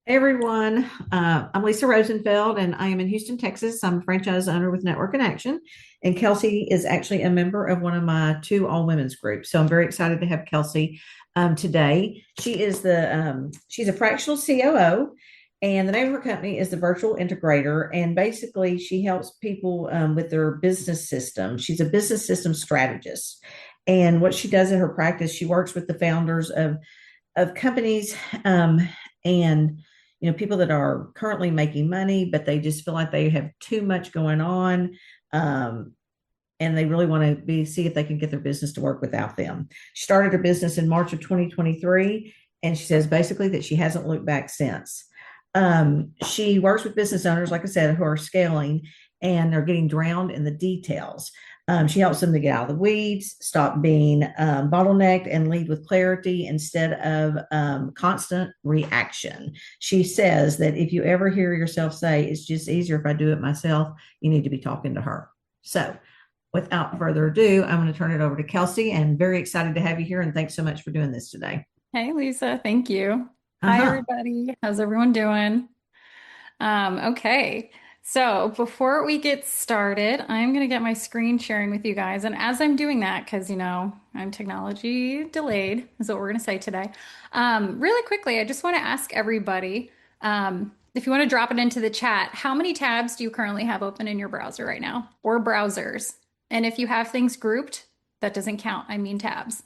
Hey everyone, I'm Lisa Rosenfeld and I am in Houston, Texas. I'm a franchise owner with Network in Action, and Kelsey is actually a member of one of my two all women's groups. So I'm very excited to have Kelsey today. She's a fractional COO, and the name of her company is the Virtual Integrator. And basically, she helps people with their business system. She's a business system strategist, and what she does in her practice, she works with the founders of companies and people that are currently making money, but they just feel like they have too much going on. Um, and they really want to see if they can get their business to work without them. She started her business in March of 2023, and she says basically that she hasn't looked back since. She works with business owners, like I said, who are scaling and they're getting drowned in the details. She helps them to get out of the weeds, stop being bottlenecked, and lead with clarity instead of constant reaction. She says that if you ever hear yourself say, "It's just easier if I do it myself," you need to be talking to her. So, without further ado, I'm going to turn it over to Kelsey, and very excited to have you here. And thanks so much for doing this today. Hey Lisa, thank you. Uh Hi huh. everybody. How's everyone doing? Okay. So before we get started, I'm going to get my screen sharing with you guys. And as I'm doing that, because I'm technology delayed, is what we're going to say today. Really quickly, I just want to ask everybody, if you want to drop it into the chat, how many tabs do you currently have open in your browser right now, or browsers? And if you have things grouped, that doesn't count. I mean tabs.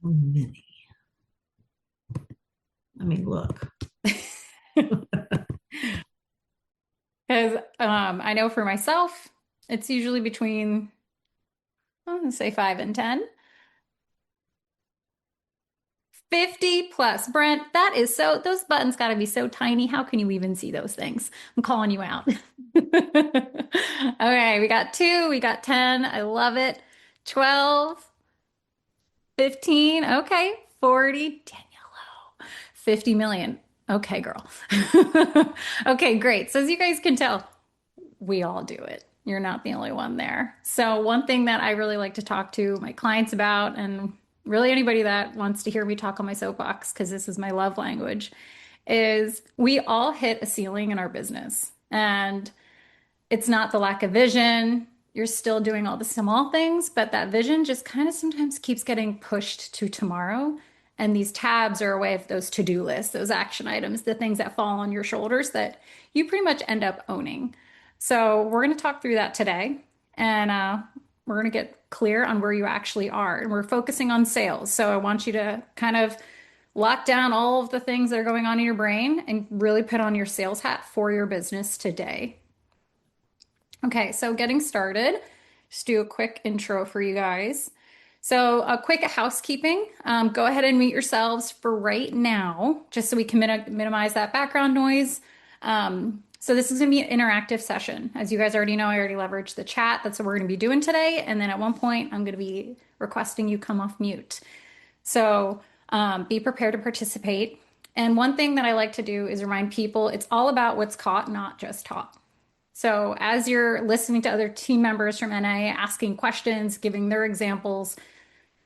Many. I mean, look. Because I know for myself, it's usually between, I'm going to say 5 and 10. 50 plus. Brent, that is those buttons got to be so tiny. How can you even see those things? I'm calling you out. Okay, we got 2, we got 10. I love it. 12, 15. Okay, 40. Danielle, 50 million. Okay, girl. Okay, great. So as you guys can tell, we all do it. You're not the only one there. So, one thing that I really like to talk to my clients about, and really anybody that wants to hear me talk on my soapbox, because this is my love language, is we all hit a ceiling in our business. And it's not the lack of vision. You're still doing all the small things, but that vision just kind of sometimes keeps getting pushed to tomorrow. And these tabs are a way of those to-do lists, those action items, the things that fall on your shoulders that you pretty much end up owning. So we're going to talk through that today, and we're going to get clear on where you actually are. And we're focusing on sales. So I want you to kind of lock down all of the things that are going on in your brain and really put on your sales hat for your business today. Okay, so getting started, just do a quick intro for you guys. So, a quick housekeeping. Go ahead and mute yourselves for right now, just so we can minimize that background noise. So, this is going to be an interactive session. As you guys already know, I already leveraged the chat. That's what we're going to be doing today. And then at one point, I'm going to be requesting you come off mute. So, be prepared to participate. And one thing that I like to do is remind people it's all about what's caught, not just taught. So, as you're listening to other team members from NIA asking questions, giving their examples,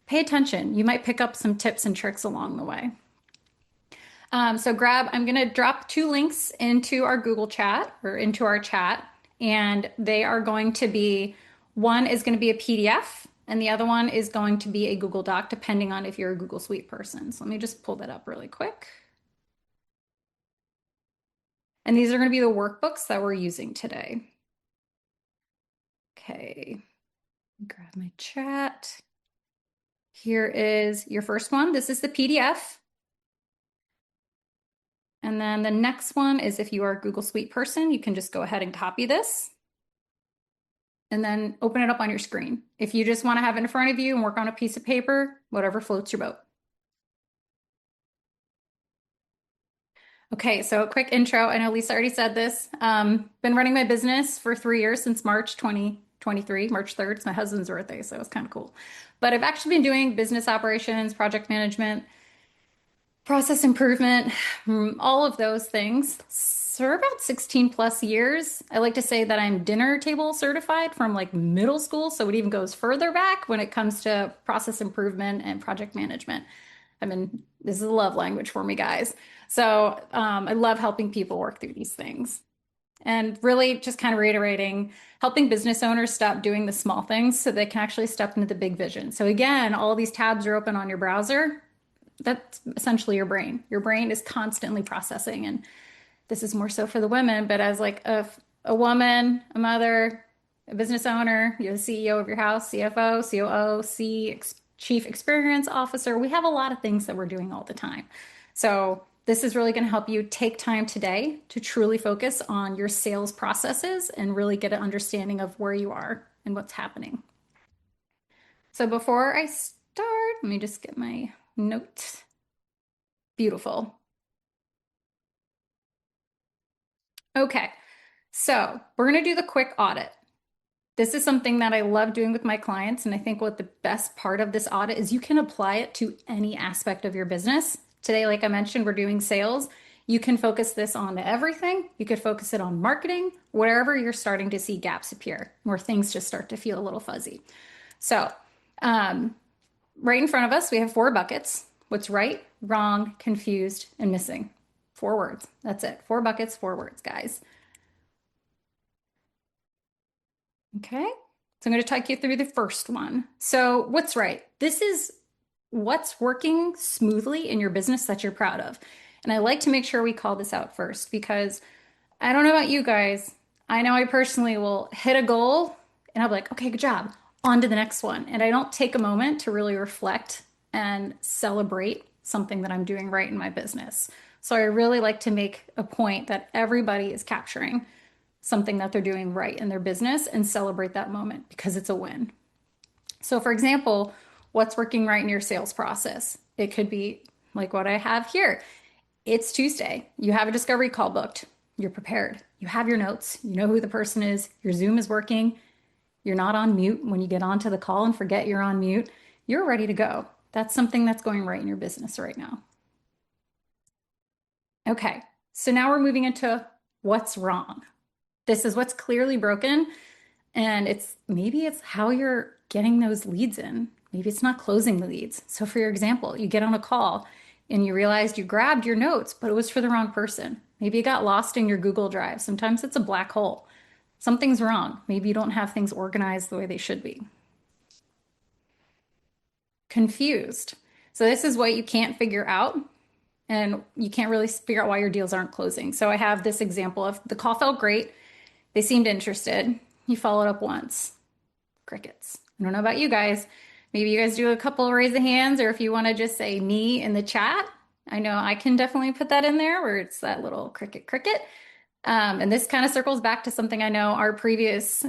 pay attention. You might pick up some tips and tricks along the way. I'm going to drop 2 links into our Google chat or into our chat, and they are going to be one is going to be a PDF, and the other one is going to be a Google Doc, depending on if you're a Google Suite person. So, let me just pull that up really quick. And these are going to be the workbooks that we're using today. Okay, grab my chat. Here is your first one. This is the PDF. And then the next one is if you are a Google Suite person, you can just go ahead and copy this and then open it up on your screen. If you just want to have it in front of you and work on a piece of paper, whatever floats your boat. Okay, so a quick intro. I know Lisa already said this. Been running my business for 3 years since March 2023, March 3rd. It's my husband's birthday, so it's kind of cool. But I've actually been doing business operations, project management, process improvement, all of those things for about 16 plus years. I like to say that I'm dinner table certified from like middle school, so it even goes further back when it comes to process improvement and project management. I mean, this is a love language for me, guys. So I love helping people work through these things. And really just kind of reiterating, helping business owners stop doing the small things so they can actually step into the big vision. So again, all these tabs are open on your browser. That's essentially your brain. Your brain is constantly processing. And this is more so for the women, but as like a woman, a mother, a business owner, you're the CEO of your house, CFO, COO, Chief Experience Officer. We have a lot of things that we're doing all the time. So this is really going to help you take time today to truly focus on your sales processes and really get an understanding of where you are and what's happening. So before I start, let me just get my note. Beautiful. Okay, so we're going to do the quick audit. This is something that I love doing with my clients. And I think what the best part of this audit is you can apply it to any aspect of your business. Today, like I mentioned, we're doing sales. You can focus this on everything. You could focus it on marketing, wherever you're starting to see gaps appear, where things just start to feel a little fuzzy. So, right in front of us, we have 4 buckets. What's right, wrong, confused, and missing. 4 words. That's it. 4 buckets, 4 words, guys. Okay, so I'm going to take you through the first one. So, what's right? This is what's working smoothly in your business that you're proud of. And I like to make sure we call this out first because I don't know about you guys. I know I personally will hit a goal and I'll be like, okay, good job. On to the next one. And I don't take a moment to really reflect and celebrate something that I'm doing right in my business. So I really like to make a point that everybody is capturing something that they're doing right in their business and celebrate that moment because it's a win. So, for example, what's working right in your sales process? It could be like what I have here. It's Tuesday. You have a discovery call booked. You're prepared. You have your notes. You know who the person is. Your Zoom is working. You're not on mute when you get onto the call and forget you're on mute. You're ready to go. That's something that's going right in your business right now. Okay, so now we're moving into what's wrong. This is what's clearly broken, and maybe it's how you're getting those leads in. Maybe it's not closing the leads. So for your example, you get on a call and you realized you grabbed your notes, but it was for the wrong person. Maybe it got lost in your Google Drive. Sometimes it's a black hole. Something's wrong. Maybe you don't have things organized the way they should be. Confused. So this is what you can't figure out and you can't really figure out why your deals aren't closing. So I have this example of the call felt great. They seemed interested. You followed up once. Crickets. I don't know about you guys. Maybe you guys do a couple of raise of hands, or if you want to just say me in the chat. I know I can definitely put that in there where it's that little cricket cricket. And this kind of circles back to something I know our previous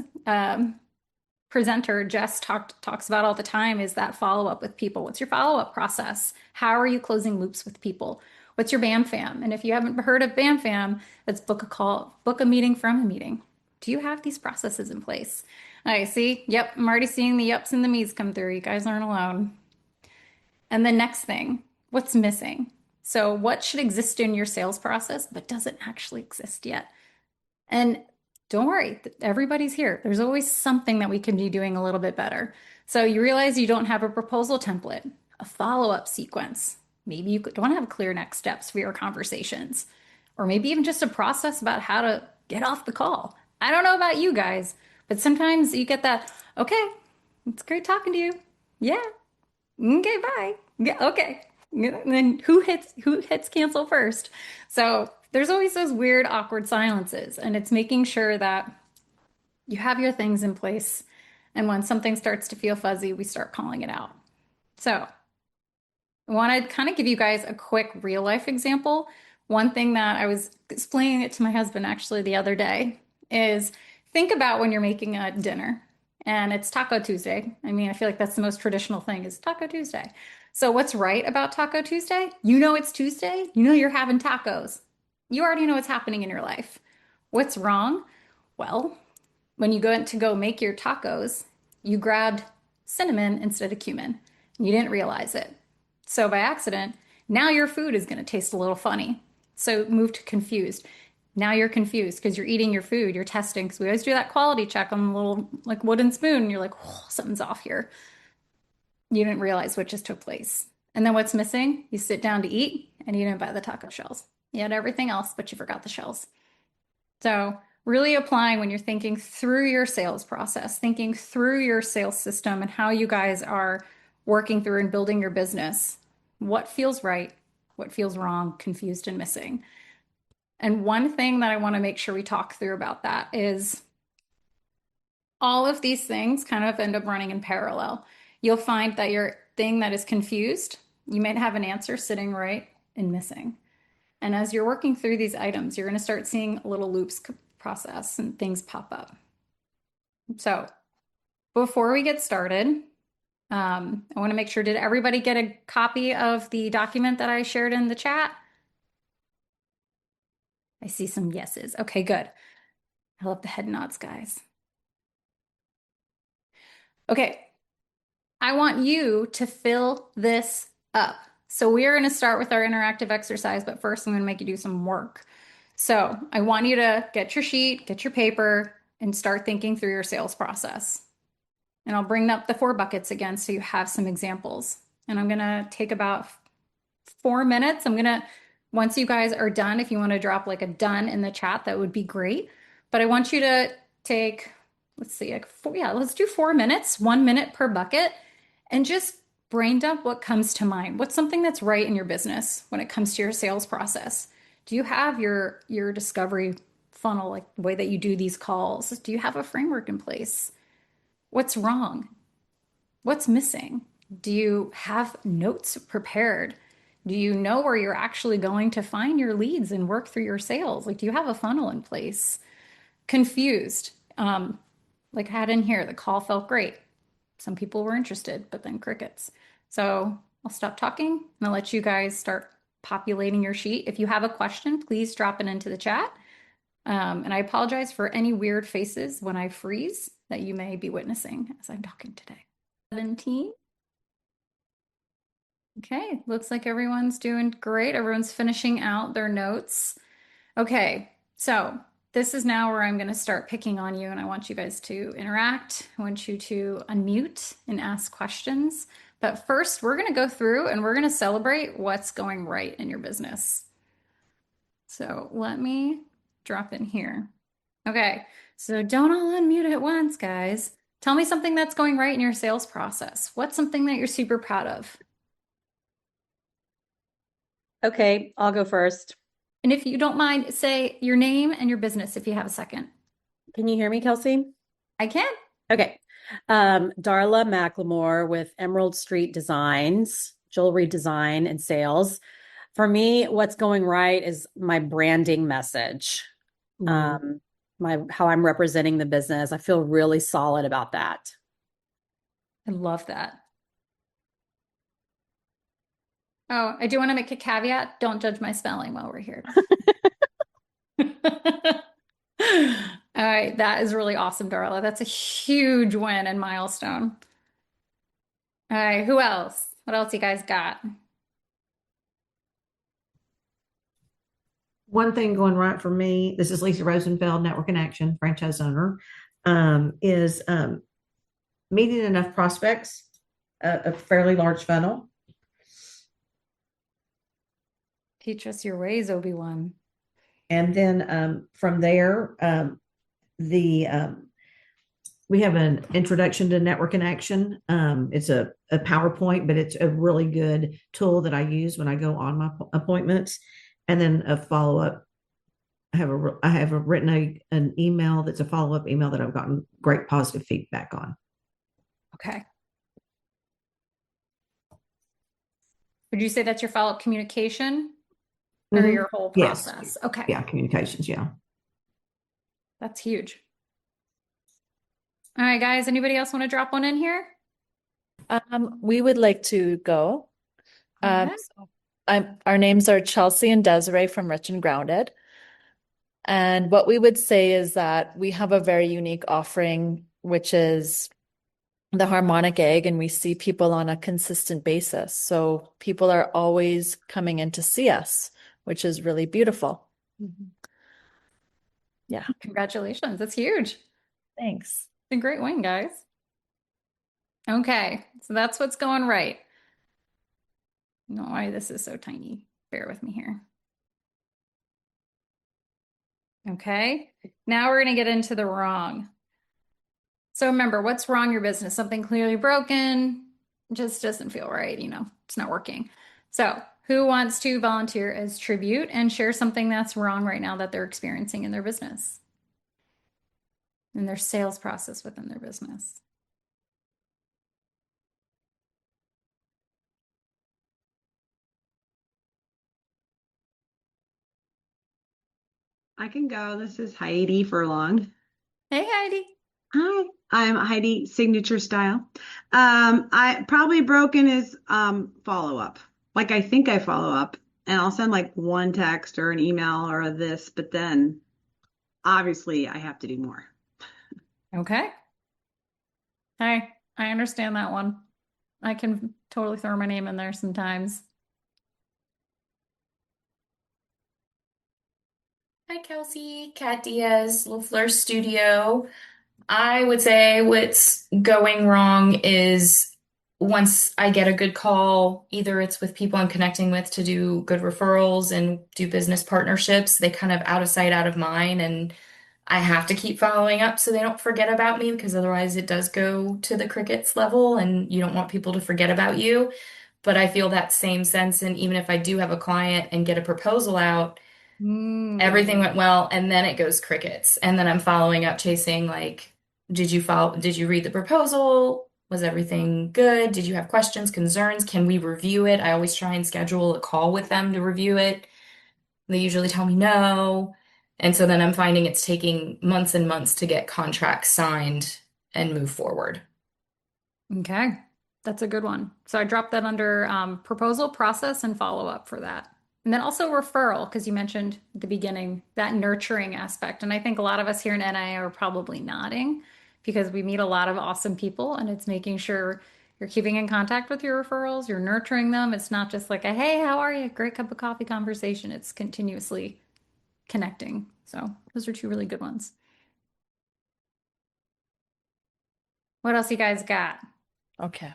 presenter, Jess, talks about all the time is that follow-up with people. What's your follow-up process? How are you closing loops with people? What's your BAM fam? And if you haven't heard of BAM fam, let's book a call, book a meeting from a meeting. Do you have these processes in place? I see. Yep, I'm already seeing the yups and the me's come through. You guys aren't alone. And the next thing, what's missing? So what should exist in your sales process but doesn't actually exist yet? And don't worry, everybody's here. There's always something that we can be doing a little bit better. So you realize you don't have a proposal template, a follow-up sequence. Maybe you don't have clear next steps for your conversations, or maybe even just a process about how to get off the call. I don't know about you guys, but sometimes you get that, okay, it's great talking to you. Yeah. Okay, bye. Yeah, okay. And then who hits cancel first? So there's always those weird, awkward silences, and it's making sure that you have your things in place. And when something starts to feel fuzzy, we start calling it out. So I want to kind of give you guys a quick real life example. One thing that I was explaining it to my husband actually the other day is think about when you're making a dinner and it's Taco Tuesday. I mean, I feel like that's the most traditional thing is Taco Tuesday. So what's right about Taco Tuesday? You know it's Tuesday. You know you're having tacos. You already know what's happening in your life. What's wrong? Well, when you go to go make your tacos, you grabbed cinnamon instead of cumin. You didn't realize it. So by accident, now your food is going to taste a little funny. So move to confused. Now you're confused because you're eating your food, you're testing, because we always do that quality check on the little like wooden spoon. And you're like, oh, something's off here. You didn't realize what just took place. And then what's missing? You sit down to eat and you didn't buy the taco shells. You had everything else, but you forgot the shells. So, really applying when you're thinking through your sales process, thinking through your sales system and how you guys are working through and building your business. What feels right? What feels wrong, confused, and missing? And one thing that I want to make sure we talk through about that is all of these things kind of end up running in parallel. You'll find that your thing that is confused, you might have an answer sitting right and missing. And as you're working through these items, you're going to start seeing little loops process and things pop up. So before we get started, I want to make sure, did everybody get a copy of the document that I shared in the chat? I see some yeses. Okay, good. I love the head nods, guys. Okay, I want you to fill this up. So we are going to start with our interactive exercise, but first I'm going to make you do some work. So I want you to get your sheet, get your paper, and start thinking through your sales process. And I'll bring up the 4 buckets again so you have some examples. And I'm going to take about 4 minutes. Once you guys are done, if you want to drop like a done in the chat, that would be great. But I want you to take, let's see, let's do 4 minutes, 1 minute per bucket, and just brain dump what comes to mind. What's something that's right in your business when it comes to your sales process? Do you have your discovery funnel, like the way that you do these calls? Do you have a framework in place? What's wrong? What's missing? Do you have notes prepared? Do you know where you're actually going to find your leads and work through your sales? Like, do you have a funnel in place? Confused. Like I had in here, the call felt great. Some people were interested, but then crickets. So I'll stop talking and I'll let you guys start populating your sheet. If you have a question, please drop it into the chat. And I apologize for any weird faces when I freeze that you may be witnessing as I'm talking today. 17. Okay, looks like everyone's doing great. Everyone's finishing out their notes. Okay, so this is now where I'm going to start picking on you, and I want you guys to interact. I want you to unmute and ask questions. But first, we're going to go through and we're going to celebrate what's going right in your business. So let me drop in here. Okay, so don't all unmute at once, guys. Tell me something that's going right in your sales process. What's something that you're super proud of? Okay, I'll go first. And if you don't mind, say your name and your business if you have a second. Can you hear me, Kelsey? I can. Okay. Darla McLemore with Emerald Street Designs, jewelry design and sales. For me, what's going right is my branding message. How I'm representing the business. I feel really solid about that. I love that. Oh, I do want to make a caveat. Don't judge my spelling while we're here. All right, that is really awesome, Darla. That's a huge win and milestone. All right, who else? What else you guys got? One thing going right for me, this is Lisa Rosenfeld, Network in Action, franchise owner, is meeting enough prospects, a fairly large funnel. Teach us your ways, Obi-Wan. And then from there, we have an introduction to Network in Action. It's a PowerPoint, but it's a really good tool that I use when I go on my appointments. And then a follow-up. I have written an email that's a follow-up email that I've gotten great positive feedback on. Okay. Would you say that's your follow-up communication or your whole process? Yes. Okay. Yeah, communications, yeah. That's huge. All right, guys, anybody else want to drop one in here? We would like to go. Okay. Our names are Chelsea and Desiree from Rich and Grounded. And what we would say is that we have a very unique offering, which is the harmonic egg, and we see people on a consistent basis. So people are always coming in to see us, which is really beautiful. Yeah. Congratulations. That's huge. Thanks. It's a great win, guys. Okay, so that's what's going right. I don't know why this is so tiny. Bear with me here. Okay. Now we're going to get into the wrong. So remember, what's wrong in your business? Something clearly broken, just doesn't feel right, it's not working. So who wants to volunteer as tribute and share something that's wrong right now that they're experiencing in their business, in their sales process within their business? I can go. This is Heidi Furlong. Hey, Heidi. Hi, I'm Heidi Signature Style. I probably broken is follow up. Like I think I follow up and I'll send like one text or an email or this, but then obviously I have to do more. Okay. Hey, I understand that one. I can totally throw my name in there sometimes. Hi, Kelsey. Kat Diaz, LaFleur Studio. I would say what's going wrong is once I get a good call, either it's with people I'm connecting with to do good referrals and do business partnerships, they kind of out of sight, out of mind, and I have to keep following up so they don't forget about me because otherwise it does go to the crickets level and you don't want people to forget about you. But I feel that same sense, and even if I do have a client and get a proposal out, everything went well, and then it goes crickets. And then I'm following up chasing like, did you read the proposal? Was everything good? Did you have questions, concerns? Can we review it? I always try and schedule a call with them to review it. They usually tell me no. And so then I'm finding it's taking months and months to get contracts signed and move forward. Okay, that's a good one. So I dropped that under proposal process and follow up for that. And then also referral, because you mentioned at the beginning that nurturing aspect. And I think a lot of us here in NIA are probably nodding because we meet a lot of awesome people and it's making sure you're keeping in contact with your referrals, you're nurturing them. It's not just like a, hey, how are you? Great cup of coffee conversation. It's continuously connecting. So those are two really good ones. What else you guys got? Okay.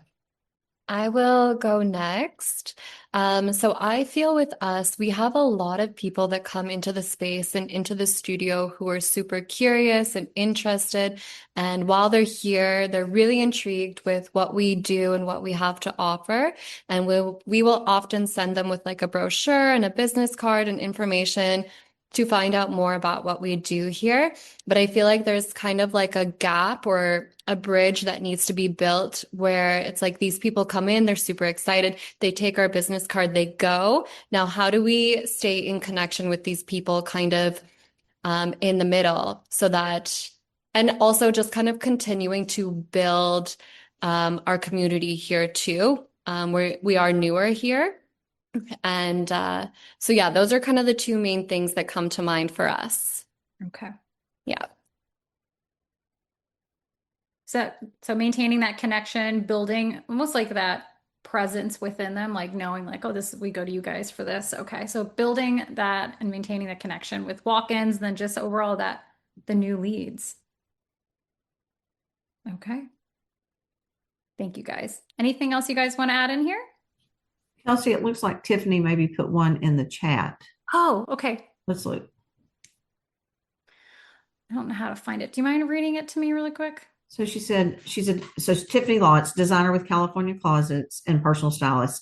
I will go next. So I feel with us, we have a lot of people that come into the space and into the studio who are super curious and interested. And while they're here, they're really intrigued with what we do and what we have to offer. And we will often send them with like a brochure and a business card and information to find out more about what we do here. But I feel like there's kind of like a gap or a bridge that needs to be built where it's like these people come in, they're super excited, they take our business card, they go. Now, how do we stay in connection with these people kind of in the middle so that, and also just kind of continuing to build our community here too. We are newer here. And so, yeah, those are kind of the two main things that come to mind for us. Okay. Yeah. So maintaining that connection, building almost like that presence within them, like knowing like, oh, we go to you guys for this. Okay. So building that and maintaining the connection with walk-ins, then just overall the new leads. Okay. Thank you guys. Anything else you guys want to add in here? Kelsey, it looks like Tiffany maybe put one in the chat. Oh, okay. Let's look. I don't know how to find it. Do you mind reading it to me really quick? So she said, so Tiffany Lotz, designer with California Closets and personal stylist.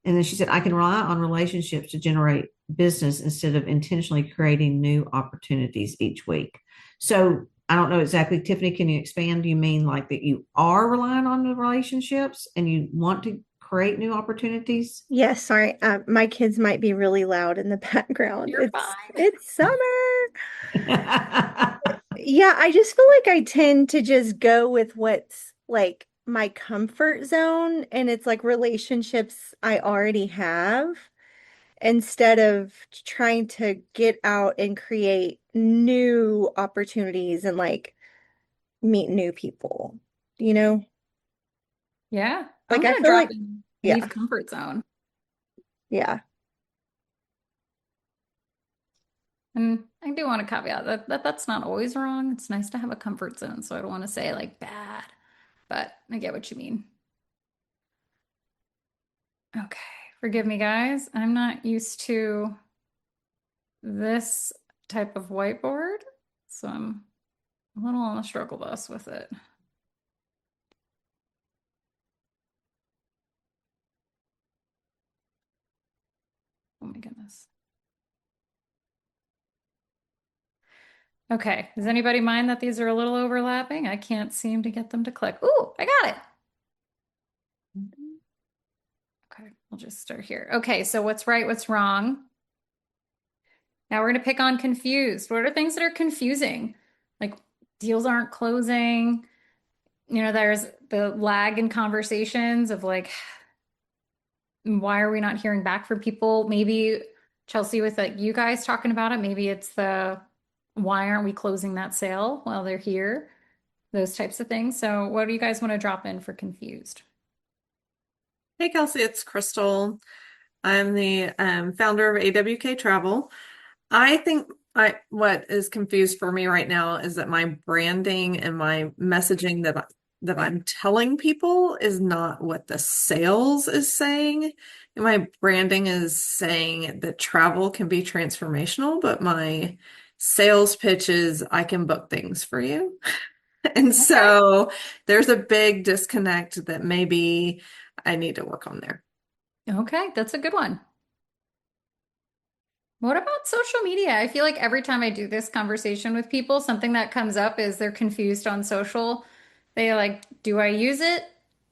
And then she said, I can rely on relationships to generate business instead of intentionally creating new opportunities each week. So I don't know exactly, Tiffany, can you expand? Do you mean like that you are relying on the relationships and you want to create new opportunities? Yes, sorry. My kids might be really loud in the background. You're fine. It's summer. Yeah, I just feel like I tend to just go with what's like my comfort zone, and it's like relationships I already have instead of trying to get out and create new opportunities and like meet new people, you know? Yeah. Like I'm I gonna feel drop like, in yeah, leave comfort zone. yeah. And I do want to caveat that's not always wrong. It's nice to have a comfort zone. So I don't want to say like bad, but I get what you mean. Okay. Forgive me, guys. I'm not used to this type of whiteboard, so I'm a little on the struggle bus with it. Oh my goodness. Okay, does anybody mind that these are a little overlapping? I can't seem to get them to click. Ooh, I got it. Okay, we'll just start here. Okay, so what's right, what's wrong? Now we're going to pick on confused. What are things that are confusing? Like deals aren't closing. You know, there's the lag in conversations of like, why are we not hearing back from people? Maybe Chelsea, with like you guys talking about it, maybe it's the why aren't we closing that sale while they're here? Those types of things. So, what do you guys want to drop in for confused? Hey Kelsey, it's Crystal. I'm the founder of AWK Travel. I think what is confused for me right now is that my branding and my messaging that I'm telling people is not what the sales is saying. And my branding is saying that travel can be transformational, but my sales pitch is I can book things for you. And so there's a big disconnect that maybe I need to work on there. Okay, that's a good one. What about social media? I feel like every time I do this conversation with people, something that comes up is they're confused on social. They like, do I use it?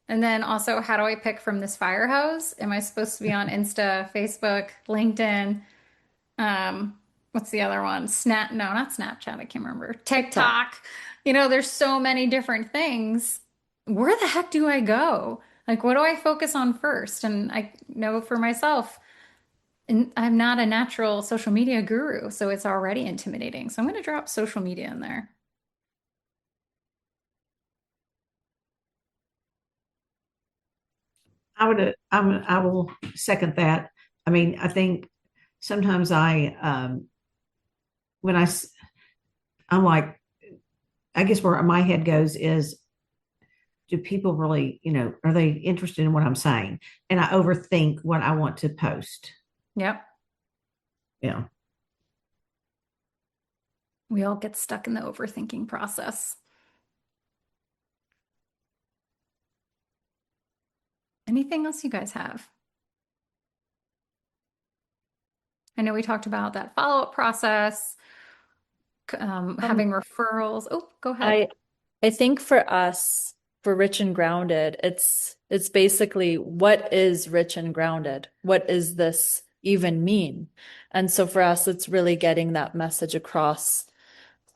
And then also, how do I pick from this fire hose? Am I supposed to be on Insta, Facebook, LinkedIn? What's the other one? No, not Snapchat. I can't remember. TikTok. You know, there's so many different things. Where the heck do I go? Like, what do I focus on first? And I know for myself, and I'm not a natural social media guru, so it's already intimidating. So I'm going to drop social media in there. I will second that. I mean, I think sometimes when I'm like, I guess where my head goes is, do people really, are they interested in what I'm saying? And I overthink what I want to post. Yep. Yeah. We all get stuck in the overthinking process. Anything else you guys have? I know we talked about that follow-up process, having referrals. Oh, go ahead. I think for us, for Rich and Grounded, it's basically what is rich and grounded? What does this even mean? And so for us, it's really getting that message across.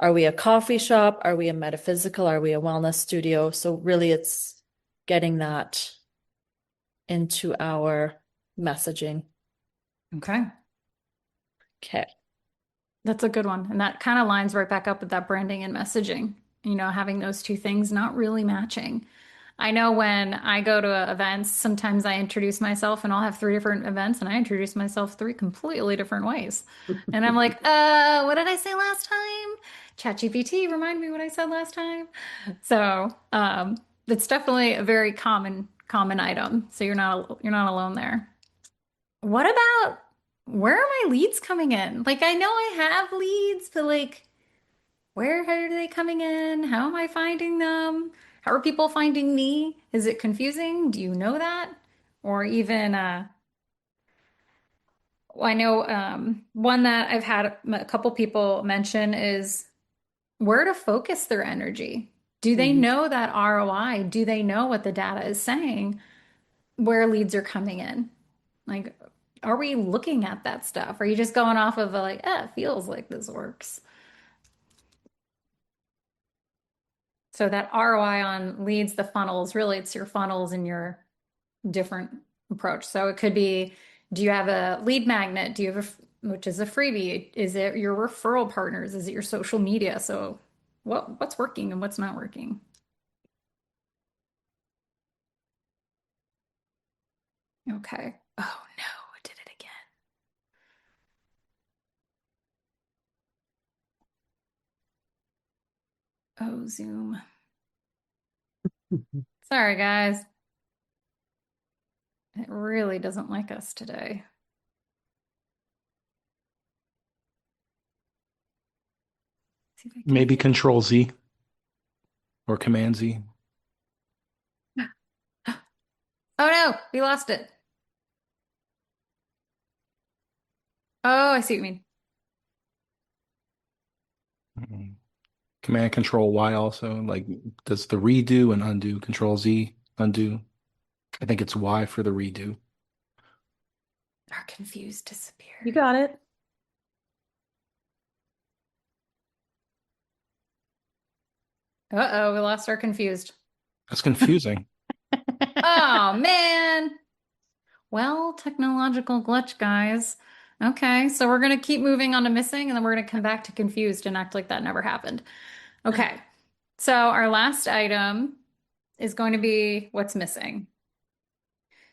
Are we a coffee shop? Are we a metaphysical? Are we a wellness studio? So really it's getting that into our messaging. Okay. Okay. That's a good one. And that kind of lines right back up with that branding and messaging, having those two things not really matching. I know when I go to events, sometimes I introduce myself and I'll have three different events and I introduce myself three completely different ways. And I'm like, what did I say last time? ChatGPT, remind me what I said last time. So, it's definitely a very common item. So you're not alone there. What about where are my leads coming in? Like I know I have leads, but like where are they coming in? How am I finding them? How are people finding me? Is it confusing? Do you know that? Or even I know one that I've had a couple people mention is where to focus their energy. Do they know that ROI? Do they know what the data is saying? Where leads are coming in? Like, are we looking at that stuff? Are you just going off of like, it feels like this works? So that ROI on leads, the funnels, really it's your funnels and your different approach. So it could be, do you have a lead magnet? Do you have which is a freebie? Is it your referral partners? Is it your social media? So what's working and what's not working? Okay. Oh no, I did it again. Oh, Zoom. Sorry, guys. It really doesn't like us today. See if I can Maybe get- Control Z or Command Z. Oh no, we lost it. Oh, I see what you mean. Mm. Command Control Y also. Like, does the redo and undo? Control Z, undo. I think it's Y for the redo. Our confused disappear. You got it. Uh-oh, we lost our confused. That's confusing. Oh man. Well, technological glitch, guys. Okay, so we're gonna keep moving on to missing, and then we're gonna come back to confused and act like that never happened. Okay, so our last item is going to be what's missing.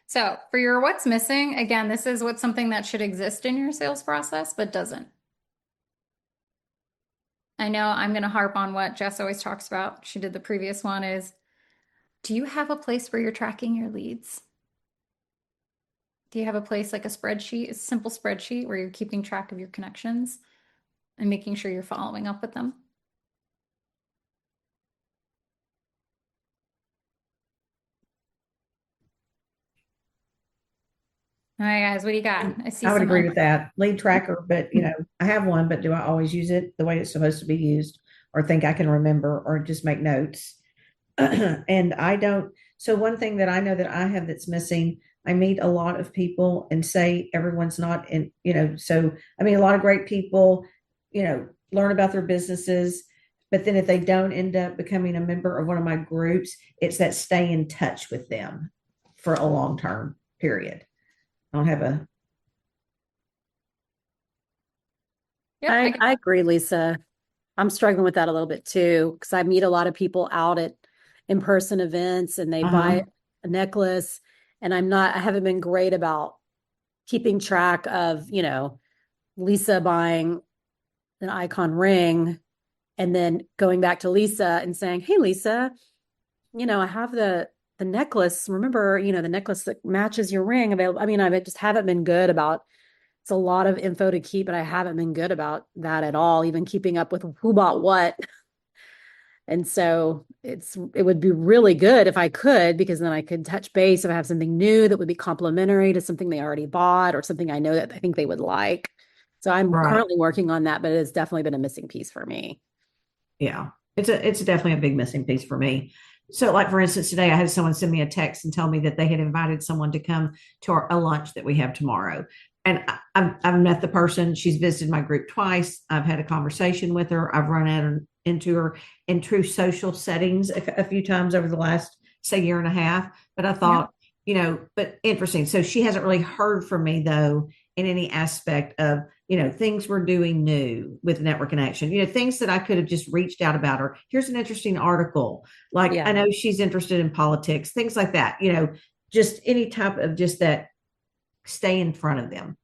So for your what's missing, again, this is what's something that should exist in your sales process, but doesn't. I know I'm going to harp on what Jess always talks about. She did the previous one is, do you have a place where you're tracking your leads? Do you have a place like a spreadsheet, a simple spreadsheet where you're keeping track of your connections and making sure you're following up with them? All right, guys, what do you got? I see I would some agree with that. Lead tracker, but I have one, but do I always use it the way it's supposed to be used or think I can remember or just make notes? And I don't. So one thing that I know that I have that's missing, I meet a lot of people and say everyone's not in, so I mean, a lot of great people, learn about their businesses, but then if they don't end up becoming a member of one of my groups, it's that stay in touch with them for a long term period. I don't have a. Yep, I agree, Lisa. I'm struggling with that a little bit too, because I meet a lot of people out at in-person events and they buy a necklace, and I haven't been great about keeping track of, Lisa buying an icon ring and then going back to Lisa and saying, "Hey, Lisa, I have the necklace. Remember, the necklace that matches your ring available." I mean, I just haven't been good about. It's a lot of info to keep, but I haven't been good about that at all, even keeping up with who bought what. And so it would be really good if I could, because then I could touch base if I have something new that would be complementary to something they already bought or something I know that I think they would like. So I'm currently working on that, but it's definitely been a missing piece for me. Yeah, it's definitely a big missing piece for me. So, like for instance, today I had someone send me a text and tell me that they had invited someone to come to a lunch that we have tomorrow. And I've met the person. She's visited my group twice. I've had a conversation with her. I've run into her in true social settings a few times over the last, say, year and a half. But I thought, but interesting. So she hasn't really heard from me, though, in any aspect of, things we're doing new with Network in Action, things that I could have just reached out about her. Here's an interesting article. Like, I know she's interested in politics, things like that, just any type of just that stay in front of them.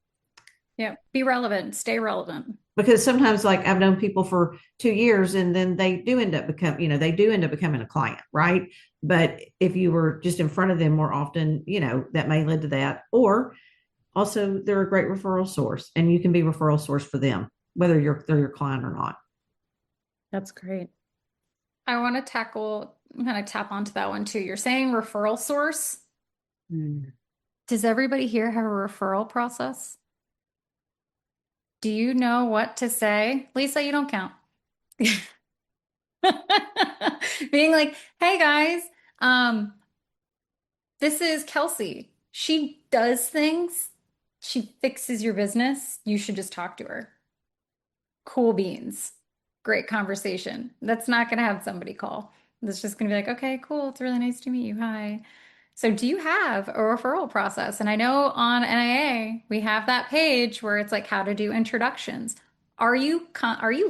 Yeah, be relevant, stay relevant. Because sometimes, like, I've known people for 2 years and then they do end up becoming a client, right? But if you were just in front of them more often, that may lead to that. Or also they're a great referral source and you can be referral source for them, whether they're your client or not. That's great. I want to kind of tap onto that one too. You're saying referral source. Does everybody here have a referral process? Do you know what to say? Lisa, you don't count. Being like, hey guys, this is Kelsey. She does things. She fixes your business. You should just talk to her. Cool beans. Great conversation. That's not going to have somebody call. That's just going to be like, okay, cool. It's really nice to meet you. Hi. So do you have a referral process? And I know on NIA, we have that page where it's like how to do introductions. Are you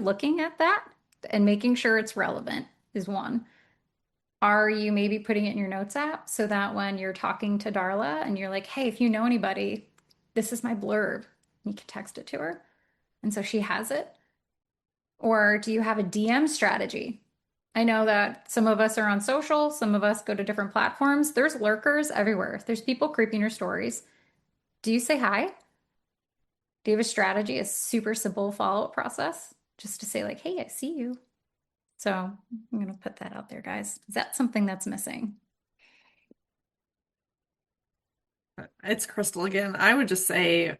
looking at that and making sure it's relevant is one. Are you maybe putting it in your notes app so that when you're talking to Darla and you're like, hey, if you know anybody, this is my blurb. You can text it to her. And so she has it. Or do you have a DM strategy? I know that some of us are on social, some of us go to different platforms. There's lurkers everywhere. There's people creeping your stories. Do you say hi? Do you have a strategy, a super simple follow-up process? Just to say, like, hey, I see you. So I'm going to put that out there, guys. Is that something that's missing? It's Crystal again. I would just say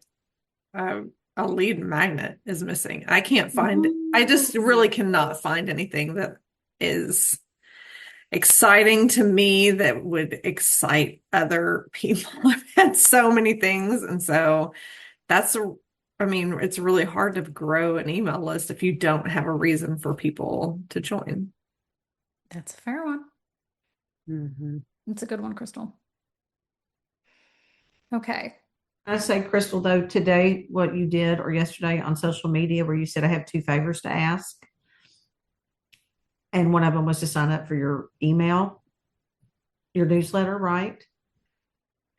a lead magnet is missing. I can't find, I just really cannot find anything that is exciting to me that would excite other people. I've had so many things. And so I mean, it's really hard to grow an email list if you don't have a reason for people to join. That's a fair one. Mm-hmm. That's a good one, Crystal. Okay. I say, Crystal, though, today, what you did or yesterday on social media, where you said, I have two favors to ask. And one of them was to sign up for your email, your newsletter, right?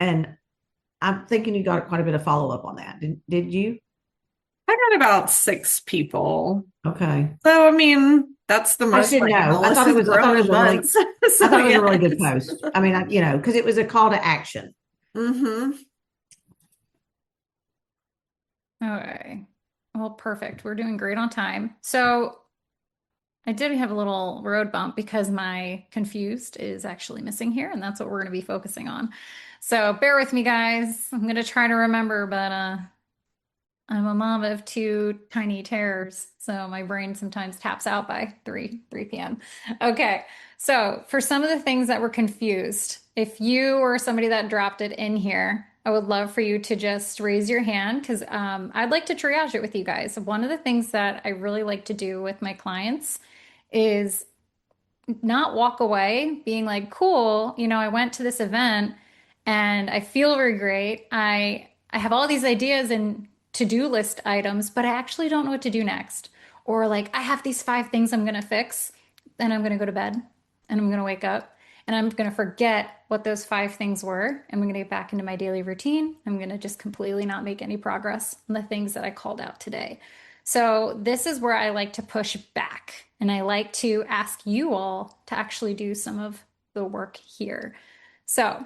And I'm thinking you got quite a bit of follow up on that. Did you? I got about 6 people. Okay. So, I mean, that's the I most should my know. email I list thought it has was, I thought grown it was in a really, months. I So, thought it was a really good yes. post. I mean, because it was a call to action. Mm-hmm. Okay. Well, perfect. We're doing great on time. So I did have a little road bump because my confused is actually missing here, and that's what we're going to be focusing on. So bear with me, guys. I'm going to try to remember, but I'm a mom of 2 tiny terrors, so my brain sometimes taps out by 3 p.m. Okay, so for some of the things that were confused, if you or somebody that dropped it in here, I would love for you to just raise your hand because I'd like to triage it with you guys. One of the things that I really like to do with my clients is not walk away being like, cool, I went to this event and I feel very great. I have all these ideas and to-do list items, but I actually don't know what to do next. Or like I have these 5 things I'm going to fix, then I'm going to go to bed and I'm going to wake up and I'm going to forget what those 5 things were. I'm going to get back into my daily routine. I'm going to just completely not make any progress on the things that I called out today. So this is where I like to push back and I like to ask you all to actually do some of the work here. So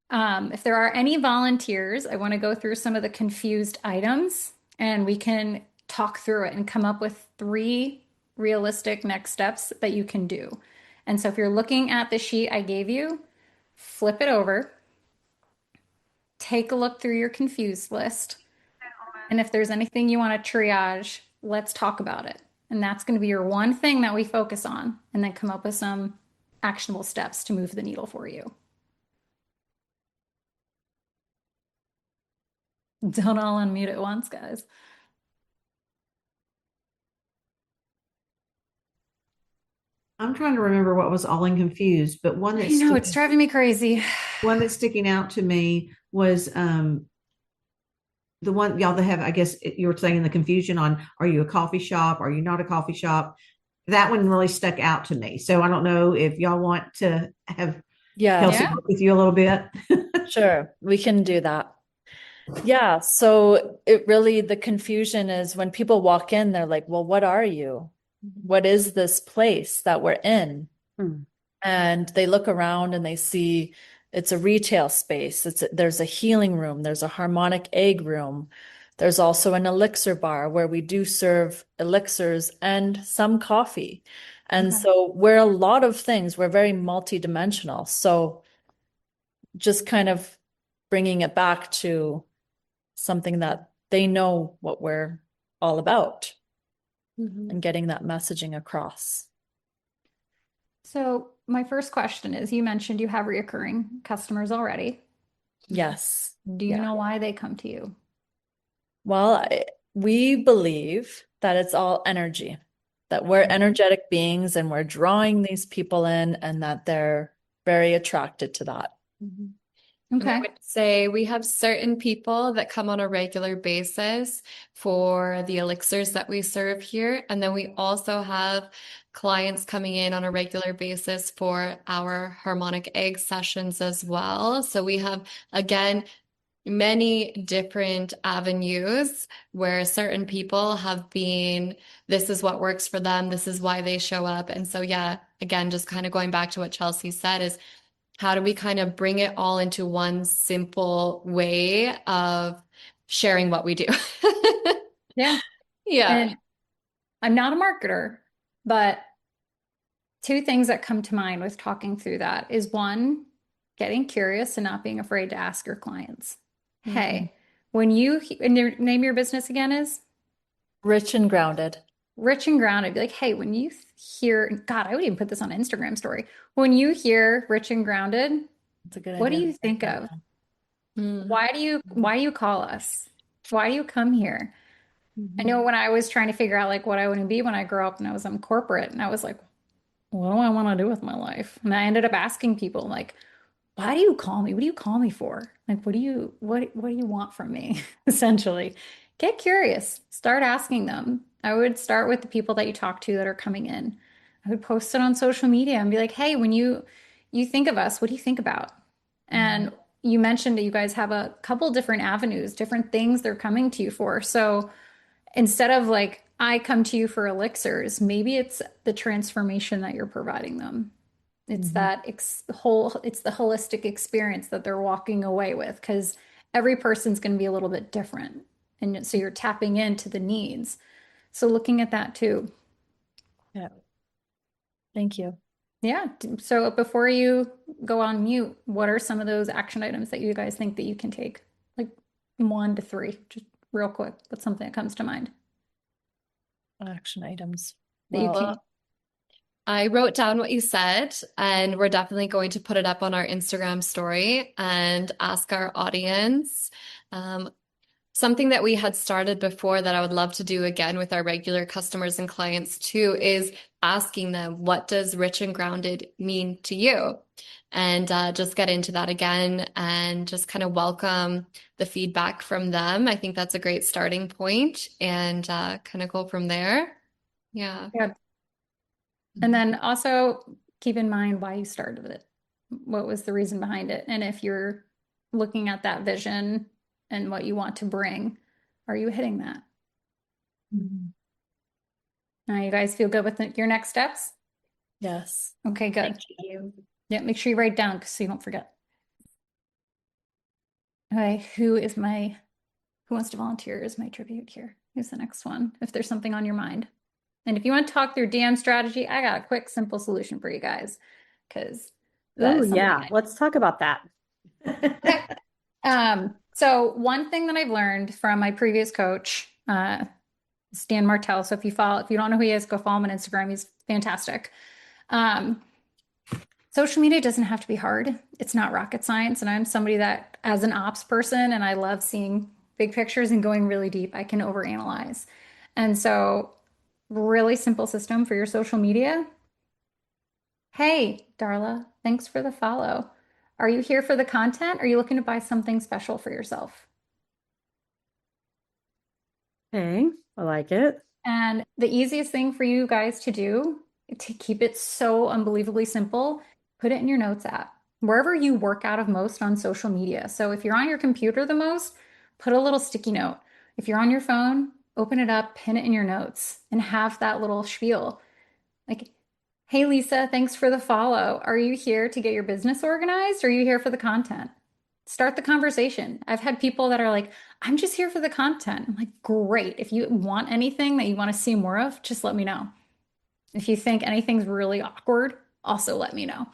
if there are any volunteers, I want to go through some of the confused items and we can talk through it and come up with 3 realistic next steps that you can do. And so if you're looking at the sheet I gave you, flip it over, take a look through your confused list. And if there's anything you want to triage, let's talk about it. And that's going to be your one thing that we focus on, and then come up with some actionable steps to move the needle for you. Don't all unmute at once, guys. I'm trying to remember what was all in confused, but I know it's driving me crazy. One that's sticking out to me was the one y'all that have, I guess you were saying the confusion on, are you a coffee shop? Are you not a coffee shop? That one really stuck out to me. So I don't know if y'all want to have Kelsey Yeah. work with you a little bit. Sure, we can do that. Yeah, so the confusion is when people walk in, they're like, well, what are you? What is this place that we're in? And they look around and they see it's a retail space. There's a healing room. There's a harmonic egg room. There's also an elixir bar where we do serve elixirs and some coffee. And so we're a lot of things. We're very multidimensional. So just kind of bringing it back to something that they know what we're all about and getting that messaging across. So my first question is, you mentioned you have reoccurring customers already. Yes. Do you know why they come to you? Well, we believe that it's all energy, that we're energetic beings and we're drawing these people in and that they're very attracted to that. And I would say we have certain people that come on a regular basis for the elixirs that we serve here. And then we also have clients coming in on a regular basis for our harmonic egg sessions as well. So we have, again, many different avenues where certain people have been, this is what works for them, this is why they show up. And so, yeah, again, just kind of going back to what Chelsea said is how do we kind of bring it all into one simple way of sharing what we do? Yeah. Yeah. And I'm not a marketer, but two things that come to mind with talking through that is one, getting curious and not being afraid to ask your clients, hey, when you, and your name of your business again is Rich and grounded. Rich and Grounded. Be like, hey, when you hear, God, I would even put this on an Instagram story. When you hear Rich and Grounded, That's a good what do idea. you think of? Mm. Why do you call us? Why do you come here? I know when I was trying to figure out like what I want to be when I grow up and I was in corporate and I was like, what do I want to do with my life? And I ended up asking people like, why do you call me? What do you call me for? Like, what do you want from me? Essentially, get curious. Start asking them. I would start with the people that you talk to that are coming in. I would post it on social media and be like, hey, when you think of us, what do you think about? And you mentioned that you guys have a couple different avenues, different things they're coming to you for. So instead of like, I come to you for elixirs, maybe it's the transformation that you're providing them. It's that it's the holistic experience that they're walking away with because every person's going to be a little bit different. And so you're tapping into the needs. So looking at that too. Yeah. Thank you. Yeah. So before you go on mute, what are some of those action items that you guys think that you can take? Like 1 to 3, just real quick. What's something that comes to mind Action items. that you Well, can? I wrote down what you said, and we're definitely going to put it up on our Instagram story and ask our audience. Something that we had started before that I would love to do again with our regular customers and clients too is asking them, what does rich and grounded mean to you? And just get into that again and just kind of welcome the feedback from them. I think that's a great starting point and kind of go from there. Yeah. Yeah. And then also keep in mind why you started it. What was the reason behind it? And if you're looking at that vision and what you want to bring, are you hitting that? Now, you guys feel good with your next steps? yes. Okay, good. Thank you. Yeah, make sure you write down so you don't forget. Okay, who wants to volunteer as my tribute here? Who's the next one? If there's something on your mind. And if you want to talk through DM strategy, I got a quick, simple solution for you guys. Because Oh, yeah. Let's talk about that. So one thing that I've learned from my previous coach, Stan Martell. So if you don't know who he is, go follow him on Instagram. He's fantastic. Social media doesn't have to be hard. It's not rocket science. And I'm somebody that, as an ops person, and I love seeing big pictures and going really deep, I can overanalyze. And so, really simple system for your social media. Hey, Darla, thanks for the follow. Are you here for the content? Or are you looking to buy something special for yourself? Okay, I like it. And the easiest thing for you guys to do to keep it so unbelievably simple, put it in your notes app, wherever you work out of most on social media. So if you're on your computer the most, put a little sticky note. If you're on your phone, open it up, pin it in your notes, and have that little spiel. Like, hey, Lisa, thanks for the follow. Are you here to get your business organized or are you here for the content? Start the conversation. I've had people that are like, I'm just here for the content. I'm like, great. If you want anything that you want to see more of, just let me know. If you think anything's really awkward, also let me know.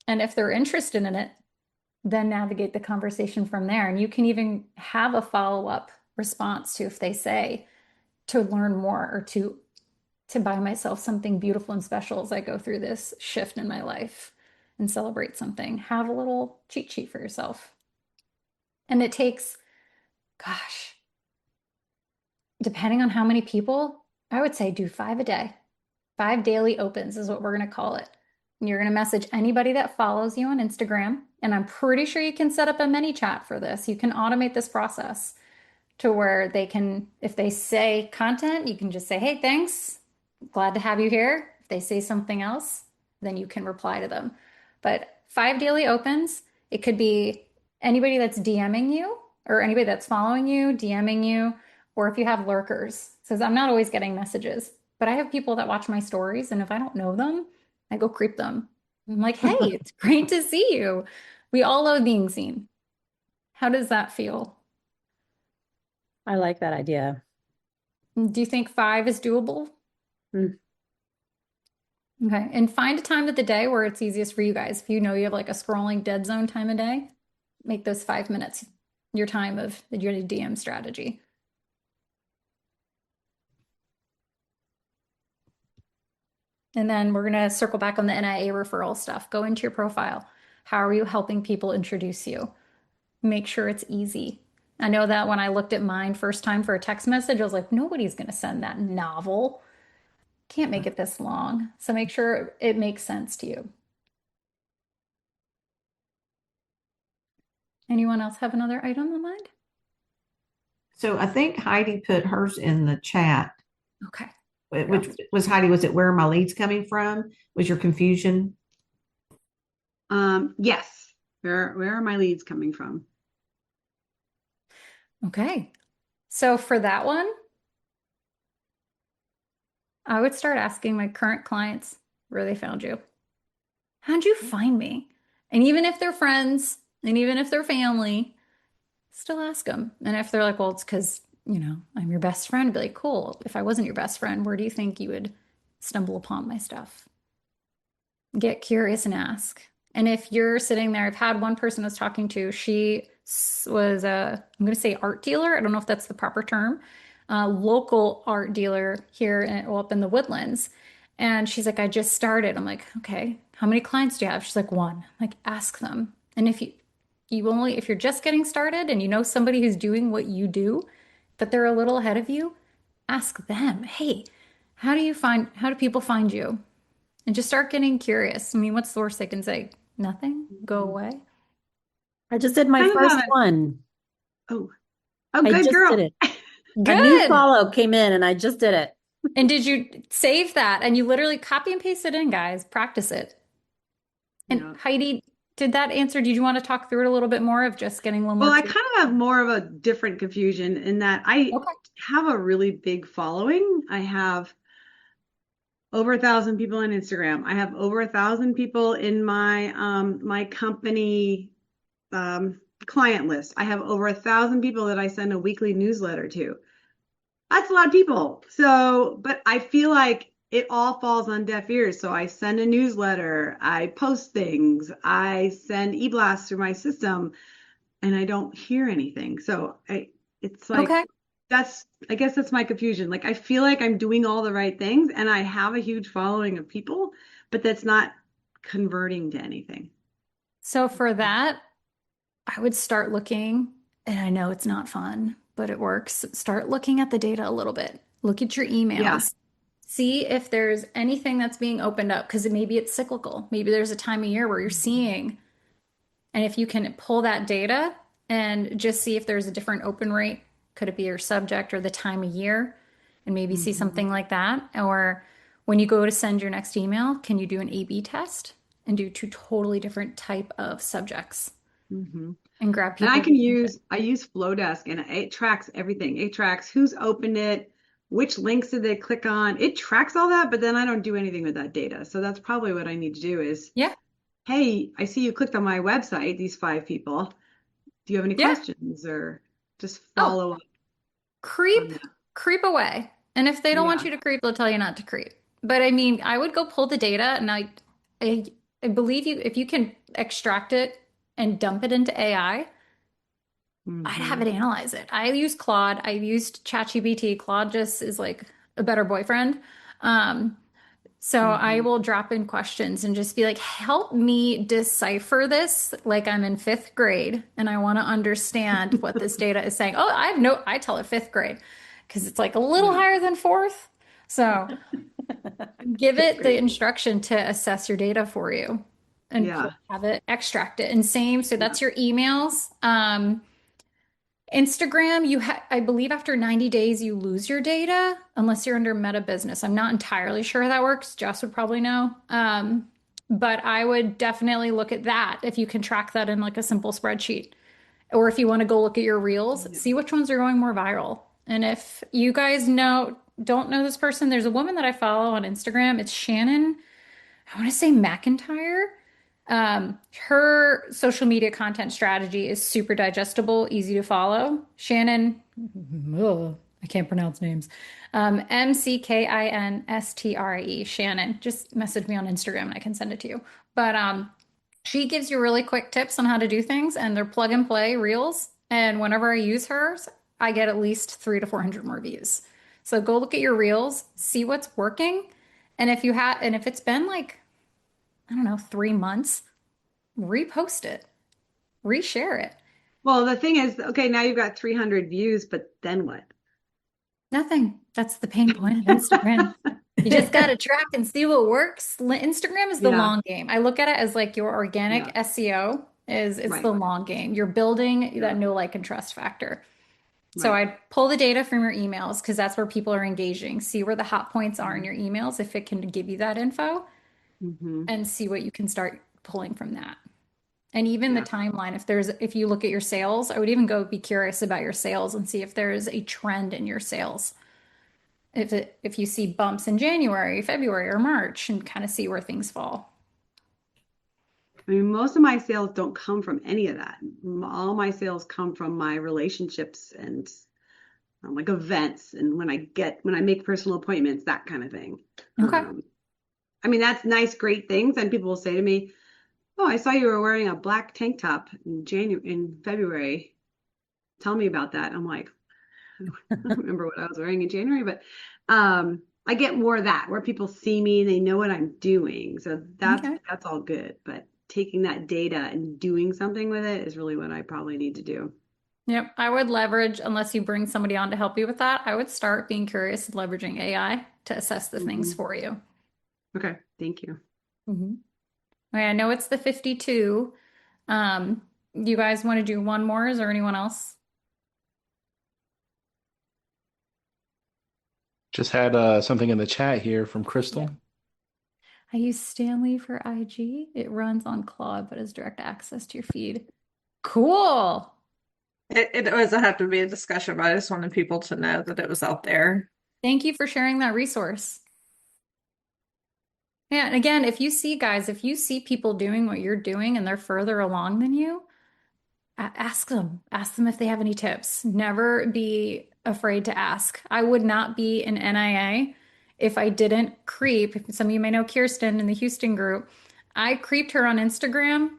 And if they're interested in it, then navigate the conversation from there. And you can even have a follow-up response to if they say to learn more or to buy myself something beautiful and special as I go through this shift in my life and celebrate something. Have a little cheat sheet for yourself. And it takes, gosh, depending on how many people, I would say do 5 a day. 5 daily opens is what we're going to call it. And you're going to message anybody that follows you on Instagram. And I'm pretty sure you can set up a mini chat for this. You can automate this process to where they can, if they say content, you can just say, hey, thanks. Glad to have you here. If they say something else, then you can reply to them. But 5 daily opens, it could be anybody that's DMing you or anybody that's following you, DMing you, or if you have lurkers. It says I'm not always getting messages, but I have people that watch my stories, and if I don't know them, I go creep them. I'm like, hey, it's great to see you. We all love being seen. How does that feel? I like that idea. Do you think 5 is doable? Mm. Okay. And find a time of the day where it's easiest for you guys. If you know you have like a scrolling dead zone time of day, make those 5 minutes your time of your DM strategy. And then we're going to circle back on the NIA referral stuff. Go into your profile. How are you helping people introduce you? Make sure it's easy. I know that when I looked at mine first time for a text message, I was like, nobody's going to send that novel. Can't make it this long. So make sure it makes sense to you. Anyone else have another item in mind? So I think Heidi put hers in the chat. Okay. Which was Heidi, was it where are my leads coming from? Was your confusion? Yes. Where are my leads coming from? Okay. So for that one, I would start asking my current clients where they found you. How'd you find me? And even if they're friends and even if they're family, still ask them. And if they're like, well, it's because, I'm your best friend, be like, cool. If I wasn't your best friend, where do you think you would stumble upon my stuff? Get curious and ask. And if you're sitting there, I've had one person I was talking to, she was I'm going to say art dealer. I don't know if that's the proper term. Local art dealer here up in the Woodlands. And she's like, I just started. I'm like, okay, how many clients do you have? She's like, 1. I'm like, ask them. And if you're just getting started and you know somebody who's doing what you do, but they're a little ahead of you, ask them, hey, how do people find you? And just start getting curious. I mean, what's the worst they can say? Nothing? Go away? I just did my Kind of first have a- one. Oh, I good just girl. did it. A Good. new follow came in and I just did it. And did you save that? And you literally copy and paste it in, guys. Practice it. And Yeah. Heidi, did that answer? Did you want to talk through it a little bit more of just getting a little Well, more? I kind of have more of a different confusion in that I have a really big following. I have over 1,000 people on Instagram. I have over 1,000 people in my company client list. I have over 1,000 people that I send a weekly newsletter to. That's a lot of people. So, but I feel like it all falls on deaf ears. So I send a newsletter, I post things, I send e-blasts through my system, and I don't hear anything. So it's like, Okay. I guess that's my confusion. Like, I feel like I'm doing all the right things and I have a huge following of people, but that's not converting to anything. So for that, I would start looking, and I know it's not fun, but it works. Start looking at the data a little bit. Look at your emails. Yeah. See if there's anything that's being opened up, because maybe it's cyclical. Maybe there's a time of year where you're seeing, and if you can pull that data and just see if there's a different open rate, could it be your subject or the time of year, and maybe see something like that. Or when you go to send your next email, can you do an A/B test and do 2 totally different type of subjects and grab people? And I use Flowdesk, and it tracks everything. It tracks who's opened it, which links did they click on. It tracks all that, but then I don't do anything with that data. So that's probably what I need to do is, hey, I see you clicked on my website, these 5 people. Do you have any questions, or just follow up? Creep away. And if they don't want you to creep, they'll tell you not to creep. But I mean, I would go pull the data, and I believe if you can extract it and dump it into AI, I'd have it analyze it. I use Claude. I used ChatGPT. Claude just is like a better boyfriend. So I will drop in questions and just be like, help me decipher this like I'm in 5th grade and I want to understand what this data is saying. Oh, I tell it 5th grade because it's like a little higher than 4th. So give it the instruction to assess your data for you and have it extract it. And same, so that's your emails. Instagram, I believe after 90 days, you lose your data unless you're under Meta Business. I'm not entirely sure how that works. Jess would probably know. But I would definitely look at that if you can track that in like a simple spreadsheet. Or if you want to go look at your reels, see which ones are going more viral. And if you guys don't know this person, there's a woman that I follow on Instagram. It's Shannon, I want to say McIntyre. Her social media content strategy is super digestible, easy to follow. Shannon, ugh, I can't pronounce names. McKinstre. Shannon. Just message me on Instagram and I can send it to you. But she gives you really quick tips on how to do things, and they're plug and play reels. And whenever I use hers, I get at least 300 to 400 more views. So go look at your reels, see what's working. And if it's been like, I don't know, 3 months, repost it, reshare it. Well, the thing is, okay, now you've got 300 views, but then what? Nothing. That's the pain point of Instagram. You just got to track and see what works. Instagram is the long game. I look at it as like your organic SEO is it's the long game. You're building that know, like, and trust factor. So I pull the data from your emails because that's where people are engaging. See where the hot points are in your emails if it can give you that info, and see what you can start pulling from that. And even the timeline, if you look at your sales, I would even go be curious about your sales and see if there's a trend in your sales. If you see bumps in January, February, or March, and kind of see where things fall. I mean, most of my sales don't come from any of that. All my sales come from my relationships and like events, and when I make personal appointments, that kind of thing. Okay. I mean, that's nice, great things. And people will say to me, "Oh, I saw you were wearing a black tank top in February. Tell me about that." I'm like, I don't remember what I was wearing in January, but I get more of that where people see me, they know what I'm doing. So that's all good. But taking that data and doing something with it is really what I probably need to do. Yep. I would leverage, unless you bring somebody on to help you with that, I would start being curious and leveraging AI to assess the things for you. Okay. Thank you. Okay, I know it's the 52. You guys want to do one more? Is there anyone else? Just had something in the chat here from Crystal. I use Stanley for IG. It runs on Claude, but has direct access to your feed. Cool. It doesn't have to be a discussion, but I just wanted people to know that it was out there. Thank you for sharing that resource. Yeah, and again, if you see people doing what you're doing and they're further along than you, ask them if they have any tips. Never be afraid to ask. I would not be an NIA if I didn't creep. Some of you may know Kirsten in the Houston group. I creeped her on Instagram.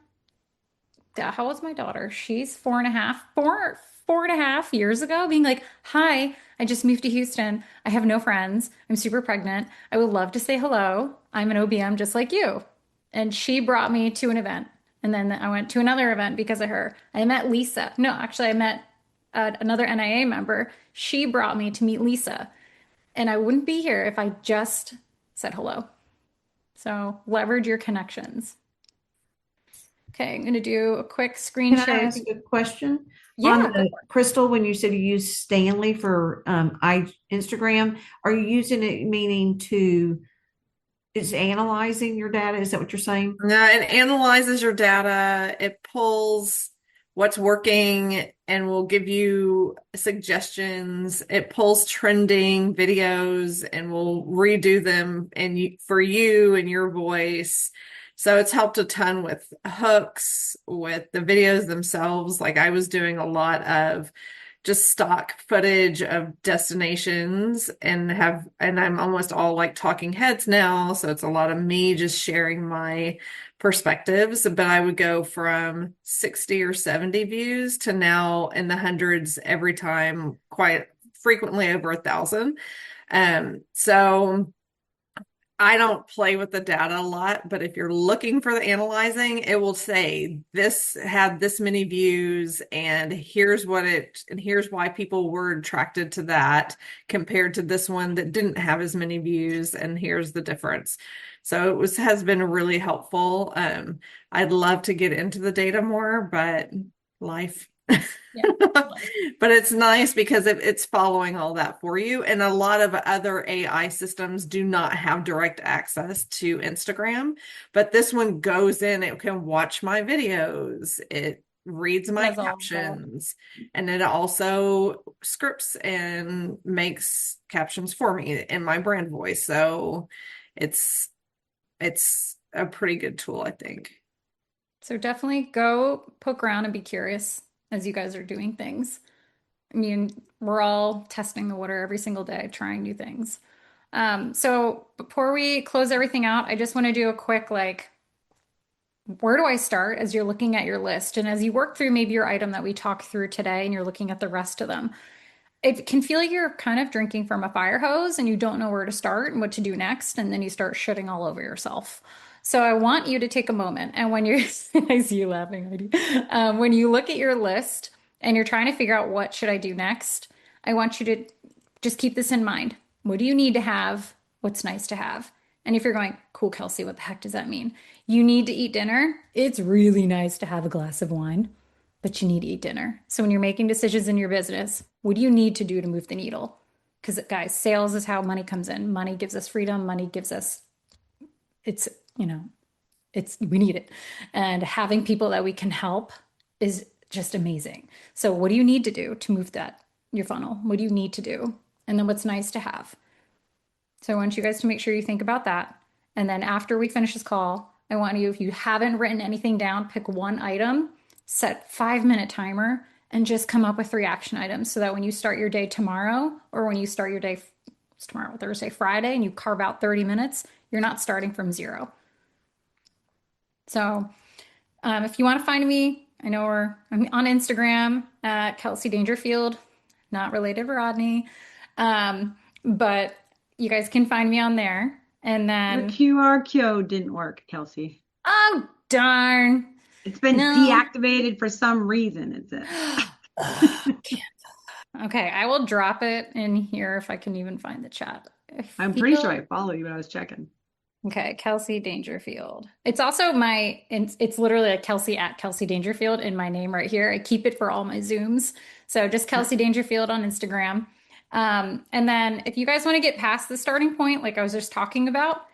How old's my daughter? She's 4.5 years ago, being like, "Hi, I just moved to Houston. I have no friends. I'm super pregnant. I would love to say hello. I'm an OBM just like you." And she brought me to an event. And then I went to another event because of her. I met Lisa. No, actually, I met another NIA member. She brought me to meet Lisa. And I wouldn't be here if I just said hello. So leverage your connections. Okay, I'm going to do a quick screen Can share. I ask a question? Yeah. Crystal, when you said you use Stanley for Instagram, are you using it meaning is analyzing your data? Is that what you're saying? No, it analyzes your data. It pulls what's working and will give you suggestions. It pulls trending videos and will redo them for you and your voice. So it's helped a ton with hooks, with the videos themselves. Like I was doing a lot of just stock footage of destinations and I'm almost all like talking heads now. So it's a lot of me just sharing my perspectives, but I would go from 60 or 70 views to now in the hundreds every time, quite frequently over 1,000. So I don't play with the data a lot, but if you're looking for the analyzing, it will say this had this many views and here's why people were attracted to that compared to this one that didn't have as many views, and here's the difference. So has been really helpful. I'd love to get into the data more, but life. Yeah. But it's nice because it's following all that for you. And a lot of other AI systems do not have direct access to Instagram, but this one goes in, it can watch my videos. It reads my Does all of that. captions, and it also scripts and makes captions for me in my brand voice. So it's a pretty good tool, I think. So definitely go poke around and be curious as you guys are doing things. I mean, we're all testing the water every single day, trying new things. So before we close everything out, I just want to do a quick like, where do I start as you're looking at your list? And as you work through maybe your item that we talked through today and you're looking at the rest of them, it can feel like you're kind of drinking from a fire hose and you don't know where to start and what to do next. And then you start shitting all over yourself. So I want you to take a moment. And when you're, I see you laughing, Heidi. When you look at your list and you're trying to figure out what should I do next, I want you to just keep this in mind. What do you need to have? What's nice to have? And if you're going, cool, Kelsey, what the heck does that mean? You need to eat dinner. It's really nice to have a glass of wine, but you need to eat dinner. So when you're making decisions in your business, what do you need to do to move the needle? Because guys, sales is how money comes in. Money gives us freedom. Money gives us, it's, we need it. And having people that we can help is just amazing. So what do you need to do to move your funnel? What do you need to do? And then what's nice to have? So I want you guys to make sure you think about that. And then after we finish this call, I want you, if you haven't written anything down, pick one item, set 5-minute timer, and just come up with 3 action items so that when you start your day tomorrow, or when you start your day tomorrow, Thursday, Friday, and you carve out 30 minutes, you're not starting from 0. So if you want to find me, I know I'm on Instagram at Kelsey Daingerfield, not related to Rodney. But you guys can find me on there. And then Your QR code didn't work, Kelsey. oh darn. It's been deactivated for some reason, it says. Okay, I will drop it in here if I can even find the chat. I'm pretty sure I follow you, but I was checking. Okay, Kelsey Daingerfield. It's also it's literally a Kelsey at Kelsey Daingerfield in my name right here. I keep it for all my Zooms. So just Kelsey Daingerfield on Instagram. And then if you guys want to get past the starting point, like I was just talking about,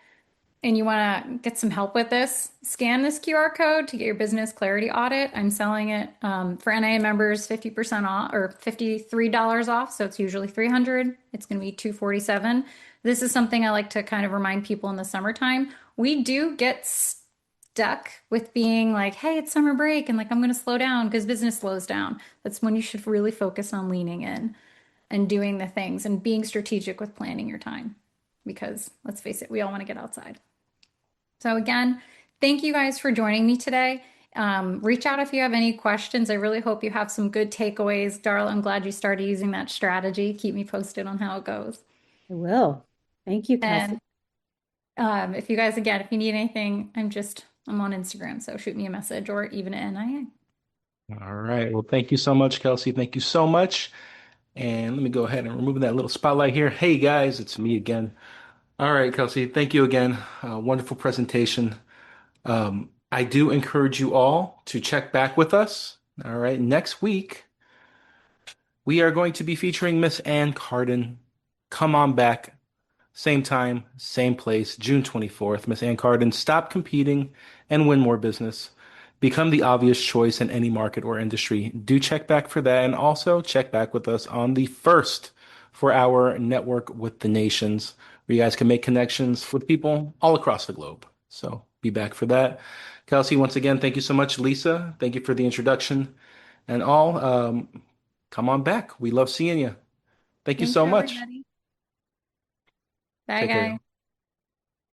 and you want to get some help with this, scan this QR code to get your business clarity audit. I'm selling it for NIA members 50% off or $53 off. So it's usually $300. It's going to be $247. This is something I like to kind of remind people in the summertime. We do get stuck with being like, hey, it's summer break and like I'm going to slow down because business slows down. That's when you should really focus on leaning in and doing the things and being strategic with planning your time. Because let's face it, we all want to get outside. So again, thank you guys for joining me today. Reach out if you have any questions. I really hope you have some good takeaways. Darla, I'm glad you started using that strategy. Keep me posted on how it goes. I will. Thank you, Kelsey. And if you guys, again, if you need anything, I'm on Instagram. So shoot me a message or even at NIA. All right. Well, thank you so much, Kelsey. Thank you so much. And let me go ahead and remove that little spotlight here. Hey, guys, it's me again. All right, Kelsey, thank you again. Wonderful presentation. I do encourage you all to check back with us. All right, next week, we are going to be featuring Miss Ann Carden. Come on back. Same time, same place, June 24th. Miss Ann Carden, stop competing and win more business. Become the obvious choice in any market or industry. Do check back for that. And also check back with us on the 1st for our Network with the Nations, where you guys can make connections with people all across the globe. So be back for that. Kelsey, once again, thank you so much. Lisa, thank you for the introduction. And all, come on back. We love seeing you. Thank you so much. Everybody. Bye, Take care. guys.